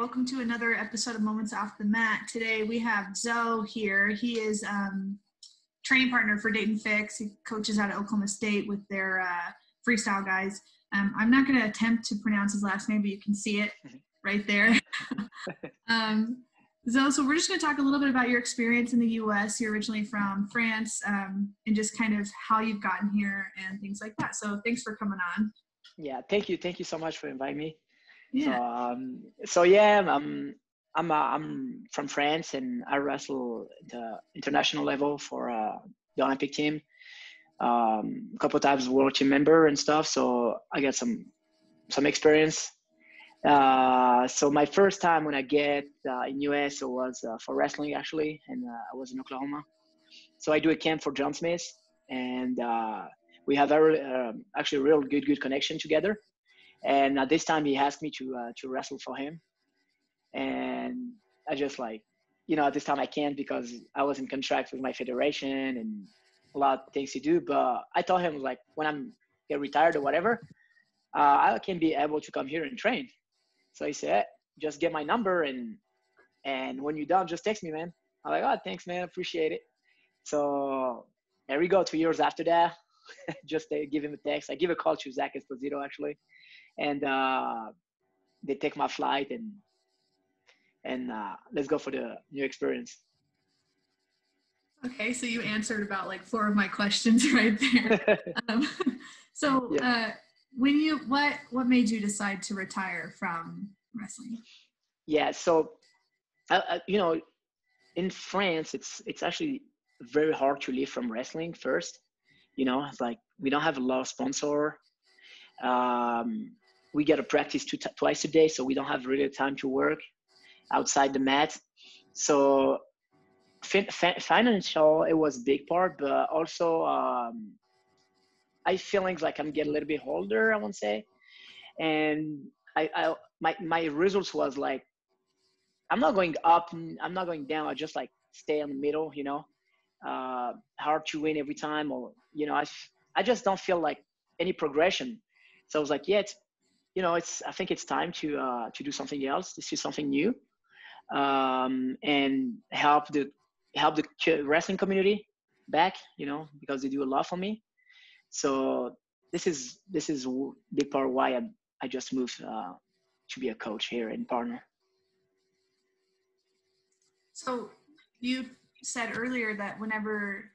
welcome to another episode of Moments Off the Mat. Today we have Zoe here. He is training partner for Daton Fix. He coaches out of Oklahoma State with their freestyle guys. I'm not going to attempt to pronounce his last name, but you can see it right there. Zoe, so we're just going to talk a little bit about your experience in the U.S. You're originally from France, and just kind of how you've gotten here and things like that. So thanks for coming on. Yeah, thank you. Thank you so much for inviting me. Yeah. I'm from France, and I wrestle the international level for the Olympic team. A couple of times world team member and stuff. So I got some experience. So my first time when I get in US, it was for wrestling actually, and I was in Oklahoma. So I do a camp for John Smith, and we have actually a real good connection together. And at this time, he asked me to wrestle for him, and I just at this time I can't because I was in contract with my federation and a lot of things to do. But I told him when I'm get retired or whatever, I can be able to come here and train. So he said, just get my number and when you're done, just text me, man. I'm like, oh, thanks, man, appreciate it. So there we go. 2 years after that, just give him a text. I give a call to Zach Esposito actually. And they take my flight and let's go for the new experience. Okay, so you answered about 4 of my questions right there. What made you decide to retire from wrestling? Yeah, so in France, it's actually very hard to live from wrestling first. It's we don't have a lot of sponsor. We get to practice twice a day, so we don't have really time to work outside the mat. So financial, it was a big part, but also I feeling like I'm getting a little bit older, I want to say, and my results was I'm not going up, I'm not going down. I just stay in the middle, hard to win every time, or I just don't feel any progression. So I was I think it's time to do something else, to see something new, and help the wrestling community back, because they do a lot for me. So this is a big part why I just moved to be a coach here and partner. So you said earlier that whenever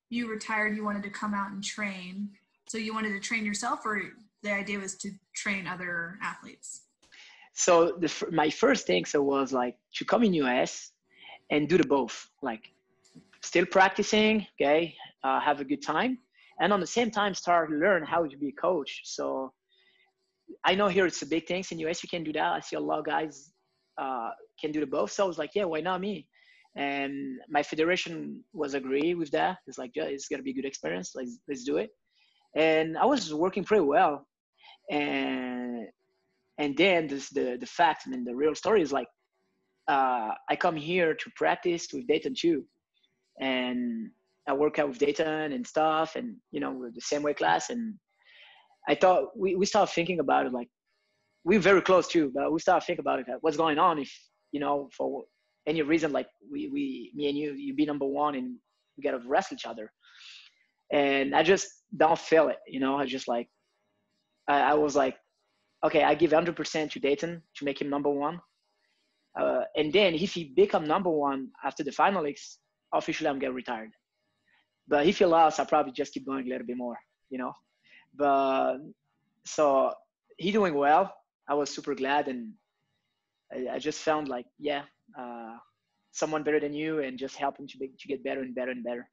you retired, you wanted to come out and train. So you wanted to train yourself, or the idea was to train other athletes? So my first thing was to come in US and do the both, still practicing, okay, have a good time, and on the same time start to learn how to be a coach. So I know here it's a big thing in US. You can do that. I see a lot of guys can do the both. So I was yeah, why not me? And my federation was agree with that. It's yeah, it's gonna be a good experience. Let's do it. And I was working pretty well. And then the fact, the real story is I come here to practice with Daton too, and I work out with Daton and stuff, and we're the same weight class. And I thought we started thinking about it, we're very close too, but we started thinking about it, what's going on if for any reason me and you be number one and we gotta wrestle each other. And I just don't feel it, I just I was okay, I give 100% to Daton to make him number one. And then if he become number one after the finalists, officially I'm getting retired. But if he lost, I'll probably just keep going a little bit more, But so he doing well. I was super glad. And I just found someone better than you and just help him to get better and better and better.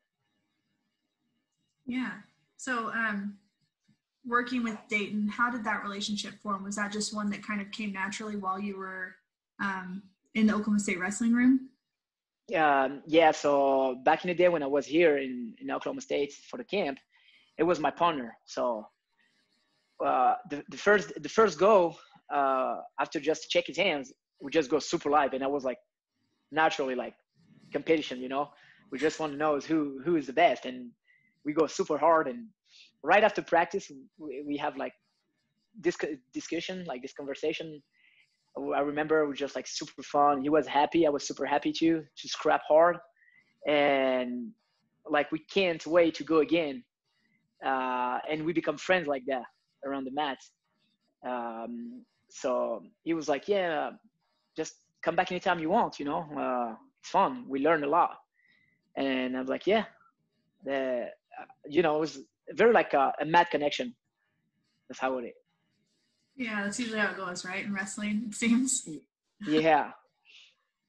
Yeah. So, working with Daton, how did that relationship form? Was that just one that kind of came naturally while you were in the Oklahoma State wrestling room? Yeah. So back in the day when I was here in Oklahoma State for the camp, it was my partner. So the first go after just check his hands, we just go super live, and I was naturally competition. We just want to know who is the best, and we go super hard. And right after practice, we have this discussion, this conversation. I remember it was just like super fun. He was happy. I was super happy too, to scrap hard. And like, we can't wait to go again. And we become friends like that around the mat. So he was like, yeah, just come back anytime you want, it's fun. We learned a lot. And I was like, yeah, it was very like a mat connection. That's how it is. Yeah, that's usually how it goes, right? In wrestling, it seems. Yeah.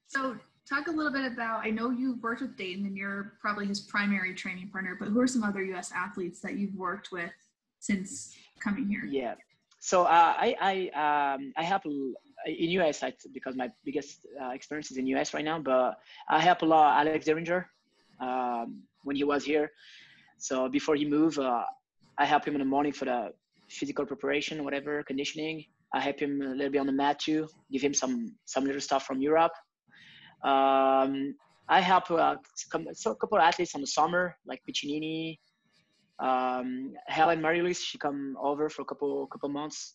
So talk a little bit about, I know you've worked with Daton and you're probably his primary training partner, but who are some other U.S. athletes that you've worked with since coming here? Yeah. So I help in US, because my biggest experience is in US right now, but I help a lot Alex Derringer when he was here. So before he moved, I help him in the morning for the physical preparation, whatever, conditioning. I help him a little bit on the mat too, give him some little stuff from Europe. I help a couple of athletes on the summer, like Piccinini, Helen Marilis. She come over for a couple months.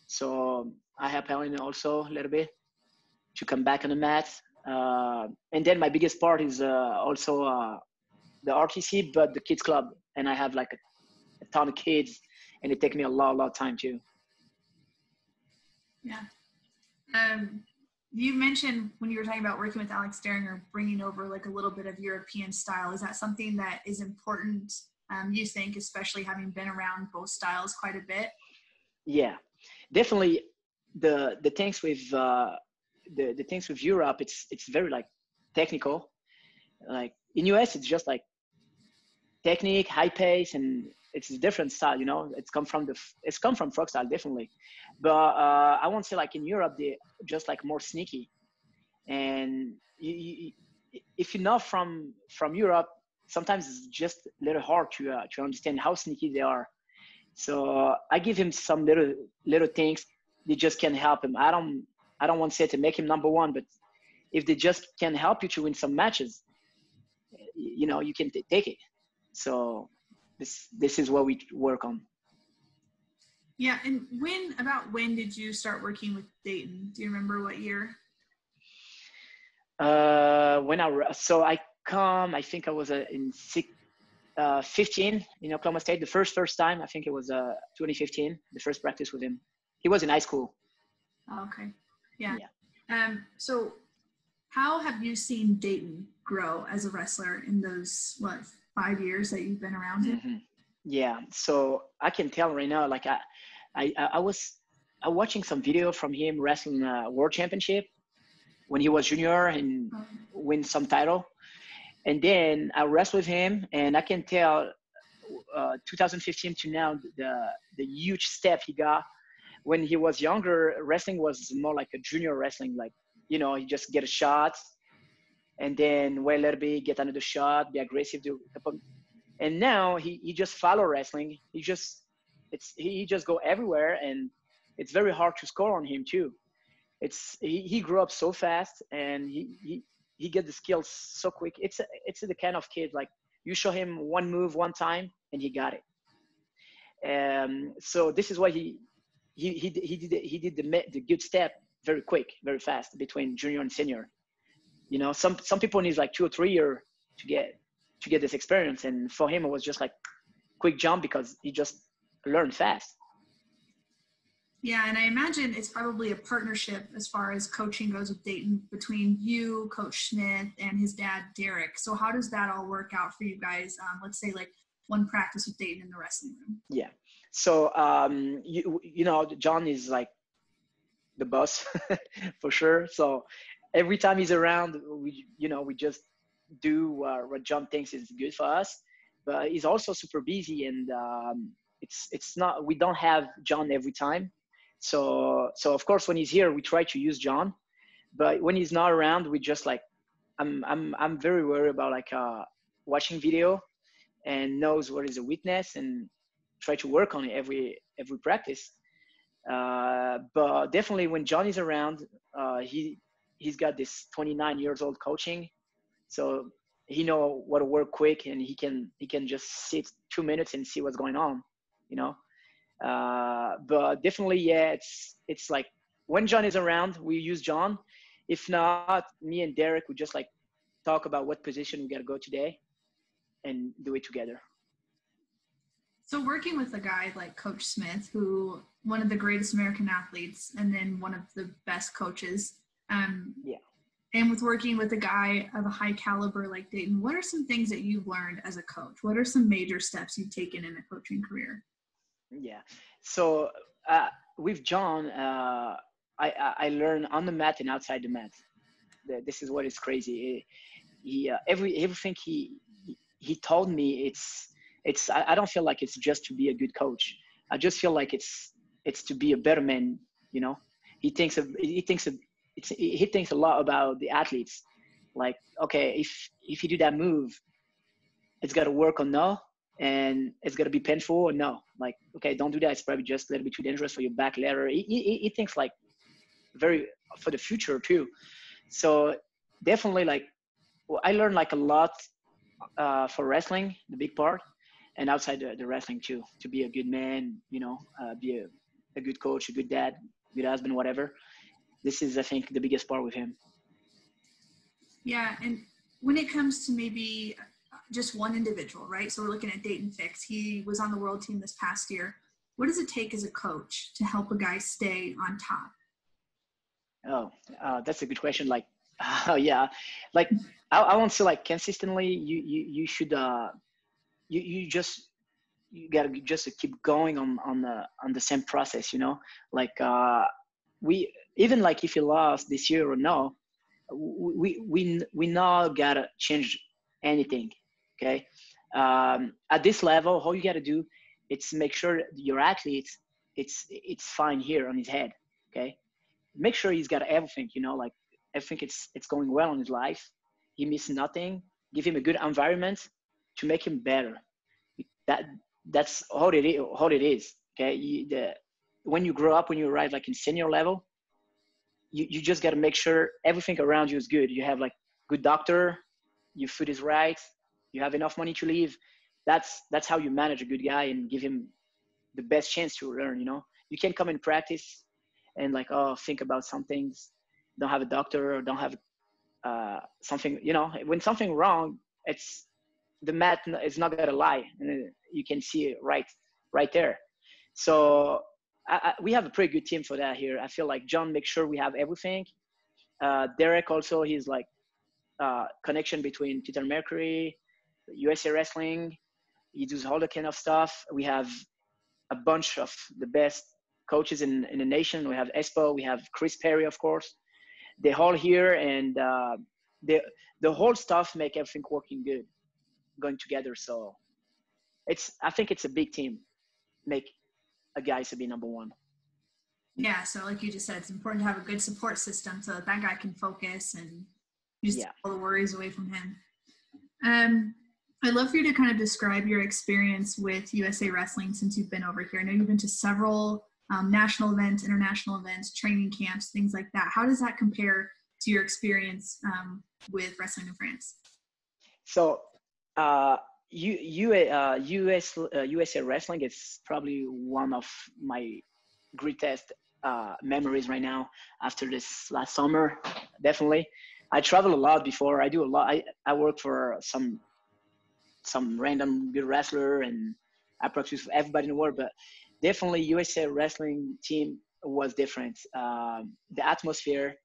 So I help Helen also a little bit to come back on the mat. And then my biggest part is also the RTC, but the kids club. And I have like a ton of kids, and it takes me a lot of time too. Yeah. You mentioned when you were talking about working with Alex Derringer, bringing over like a little bit of European style. Is that something that is important, you think, especially having been around both styles quite a bit? Yeah, definitely. The things with the things with Europe, it's very like technical. Like in US, it's just like technique, high pace, and it's a different style. It's come from frog style, definitely. But I won't say like in Europe they're just like more sneaky. And if you're not from Europe, sometimes it's just a little hard to understand how sneaky they are. So I give him some little things that just can help him. I don't want to say to make him number one, but if they just can help you to win some matches, you can take it. So this is what we work on. Yeah, and when did you start working with Daton? Do you remember what year? I think I was in 15 in Oklahoma State. The first time, I think it was 2015, the first practice with him. He was in high school. Oh, okay. Yeah. So how have you seen Daton grow as a wrestler in those 5 years that you've been around him? Mm-hmm. Yeah. So I can tell right now, like I was watching some video from him wrestling a world championship when he was junior and win some title. And then I wrestled with him, and I can tell 2015 to now, the huge step he got. When he was younger, wrestling was more like a junior wrestling. Like, you just get a shot and then wait a little bit, get another shot, be aggressive. And now he just follow wrestling. He just go everywhere, and it's very hard to score on him too. He grew up so fast, and he get the skills so quick. It's the kind of kid, like, you show him one move one time and he got it. So this is why he did the good step very quick, very fast between junior and senior. Some people need like 2 or 3 years to get this experience, and for him it was just like quick jump because he just learned fast. Yeah, and I imagine it's probably a partnership as far as coaching goes with Daton between you, Coach Smith, and his dad, Derek. So how does that all work out for you guys? Let's say like one practice with Daton in the wrestling room. Yeah. So, John is like the boss for sure. So every time he's around, we just do what John thinks is good for us. But he's also super busy, and it's not, we don't have John every time. So of course, when he's here, we try to use John, but when he's not around, we just like, I'm very worried about like watching video and knows what is a weakness and try to work on it every practice. But definitely when John is around, he's got this 29 years old coaching, so he know what to work quick, and he can just sit 2 minutes and see what's going on, But definitely, yeah, it's like when John is around, we use John. If not, me and Derek would just like talk about what position we got to go today and do it together. So working with a guy like Coach Smith, who one of the greatest American athletes and then one of the best coaches, and with working with a guy of a high caliber like Daton, what are some things that you've learned as a coach? What are some major steps you've taken in a coaching career? Yeah. So with John, I learned on the mat and outside the mat. This is what is crazy. Everything he told me, I don't feel like it's just to be a good coach. I just feel like it's to be a better man. You know, he thinks a lot about the athletes. Like, okay, if you do that move, it's got to work or no, and it's got to be painful or no. Like, okay, don't do that. It's probably just a little bit too dangerous for your back later. He thinks like very for the future too. So definitely, like, I learned like a lot for wrestling, the big part, and outside the wrestling too, to be a good man, you know, be a good coach, a good dad, good husband, whatever. This is, I think, the biggest part with him. Yeah, and when it comes to maybe just one individual, right? So we're looking at Daton Fix. He was on the world team this past year. What does it take as a coach to help a guy stay on top? Oh, that's a good question. Like, yeah, like I won't say like consistently. You should you gotta just keep going on the same process. You know, like we even like if you lost this year or no, we now gotta change anything. Okay, at this level, all you gotta do it's make sure your athlete it's fine here on his head. Okay, make sure he's got everything, you know, like everything it's going well in his life. He misses nothing. Give him a good environment to make him better. That's how it is. Okay, when you grow up, when you arrive like in senior level, you just got to make sure everything around you is good. You have like good doctor, your food is right, you have enough money to live. That's how you manage a good guy and give him the best chance to learn. You know, you can come in practice and like, oh, think about some things, don't have a doctor or don't have something, you know, when something wrong, it's the mat is not gonna lie, and you can see it right there. So we have a pretty good team for that here. I feel like John makes sure we have everything. Derek also, he's like connection between Titan Mercury, USA Wrestling. He does all the kind of stuff. We have a bunch of the best coaches in the nation. We have Espo, we have Chris Perry, of course. They're all here, and the whole stuff make everything working good, going together. So I think it's a big team, make a guy to be number one. Yeah, so like you just said, it's important to have a good support system so that guy can focus and just take all the worries away from him. I'd love for you to kind of describe your experience with USA Wrestling since you've been over here. I know you've been to several national events, international events, training camps, things like that. How does that compare to your experience with wrestling in France? So USA Wrestling is probably one of my greatest memories right now after this last summer. Definitely. I travel a lot before. I do a lot. I work for some random good wrestler, and I practice with everybody in the world, but definitely USA Wrestling team was different. The atmosphere,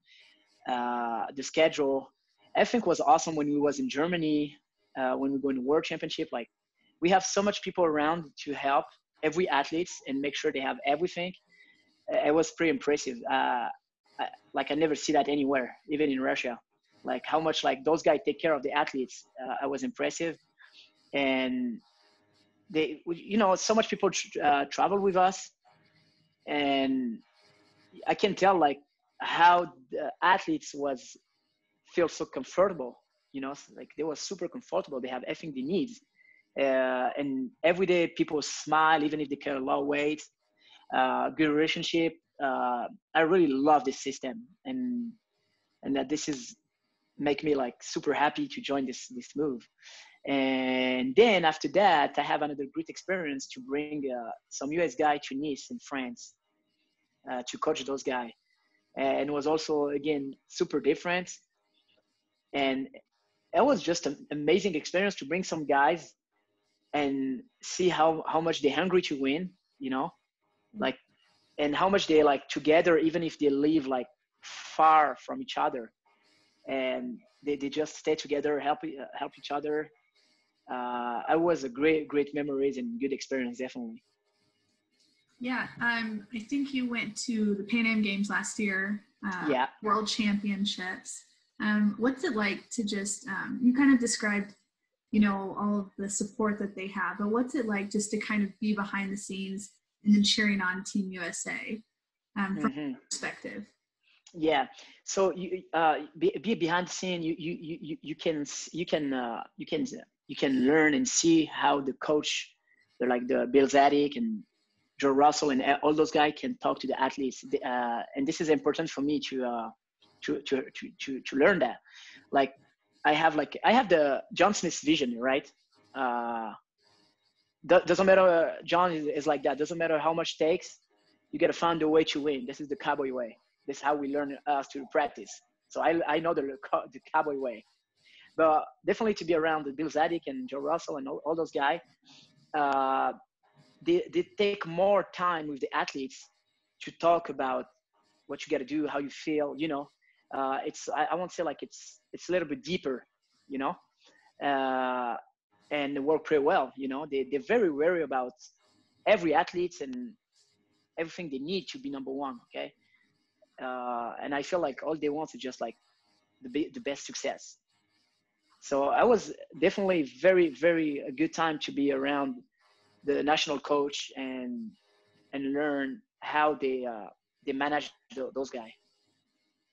the schedule, everything was awesome when we was in Germany, when we go in the World Championship. Like, we have so much people around to help every athlete and make sure they have everything. It was pretty impressive. I never see that anywhere, even in Russia. Like how much like those guys take care of the athletes. I was impressive. And they, you know, so much people travel with us, and I can tell like how the athletes feel so comfortable, you know, like they were super comfortable. They have everything they need. And every day people smile, even if they carry a lot of weight, good relationship. I really love this system, and that this is make me like super happy to join this move. And then after that, I have another great experience to bring some US guy to Nice in France to coach those guys. and it was also, again, super different. And it was just an amazing experience to bring some guys and see how much they're hungry to win, you know, like, and how much they like together, even if they live like far from each other, and they just stay together, help each other. It was a great memories and good experience, definitely. Yeah, I think you went to the Pan Am Games last year, Yeah. World Championships. What's it like to just, you kind of described, you know, all of the support that they have, but what's it like just to kind of be behind the scenes and then cheering on Team USA from your perspective? Yeah. So you be behind the scene. You can learn and see how the coach, they're like the Bill Zadig and Joe Russell and all those guys can talk to the athletes. And this is important for me to learn that. Like I have the John Smith's vision, right? Doesn't matter. John is like that. Doesn't matter how much it takes. You got to find a way to win. This is the cowboy way. This is how we learn to practice. So I know the cowboy way. But definitely to be around the Bill Zadig and Joe Russell and all those guys, they take more time with the athletes to talk about what you got to do, how you feel, you know. I won't say like it's a little bit deeper, you know, and they work pretty well, you know. They're very wary about every athlete and everything they need to be number one, okay. And I feel like all they want is just like the best success. So I was definitely very a good time to be around the national coach and learn how they manage those guys.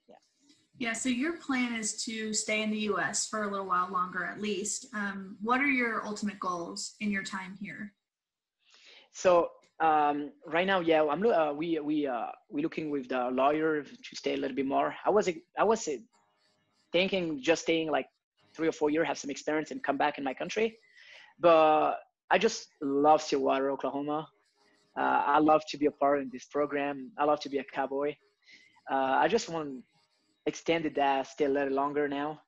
Yeah. Yeah. So your plan is to stay in the U.S. for a little while longer, at least. What are your ultimate goals in your time here? So right now, yeah, we looking with the lawyer to stay a little bit more. I was thinking just staying like 3 or 4 years, have some experience, and come back in my country. But I just love Stillwater, Oklahoma. I love to be a part in this program. I love to be a cowboy. I just want to extend that, stay a little longer now,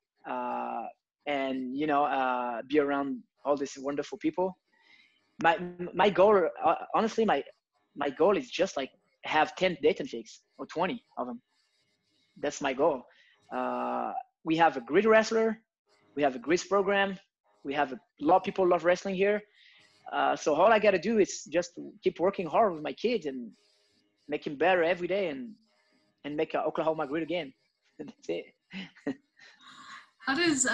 and you know, be around all these wonderful people. My goal, honestly, my goal is just like have 10 Daton Fix or 20 of them. That's my goal. We have a great wrestler. We have a great program. We have a lot of people love wrestling here. So all I got to do is just keep working hard with my kids and make him better every day and make Oklahoma great again. That's it. How does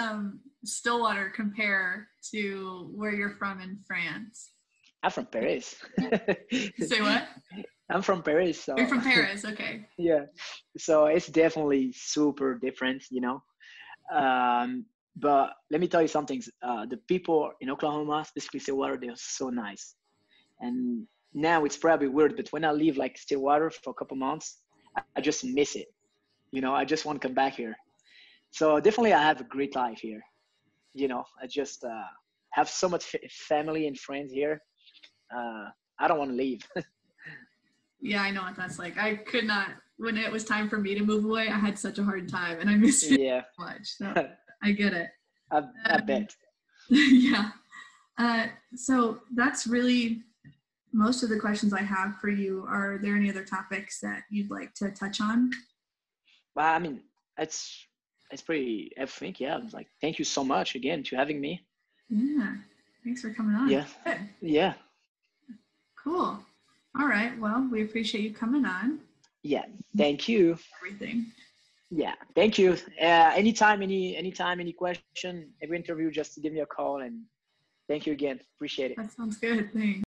Stillwater compare to where you're from in France? I'm from Paris. Say what? I'm from Paris. So. You're from Paris, okay. Yeah. So it's definitely super different, you know. But let me tell you something. The people in Oklahoma, specifically Stillwater, they're so nice. And now it's probably weird, but when I leave like Stillwater for a couple months, I just miss it. You know, I just want to come back here. So definitely I have a great life here. You know, I just have so much family and friends here. I don't want to leave. Yeah, I know what that's like. I could not, when it was time for me to move away, I had such a hard time and I missed it so much. So I get it. I bet. Yeah. So that's really most of the questions I have for you. Are there any other topics that you'd like to touch on? Well, I mean, it's pretty everything. Yeah. Like, thank you so much again to having me. Yeah. Thanks for coming on. Yeah. Good. Yeah. Cool. All right. Well, we appreciate you coming on. Yeah. Thank you. Everything. Yeah. Thank you. Anytime, any question, every interview, just give me a call, and thank you again. Appreciate it. That sounds good. Thanks.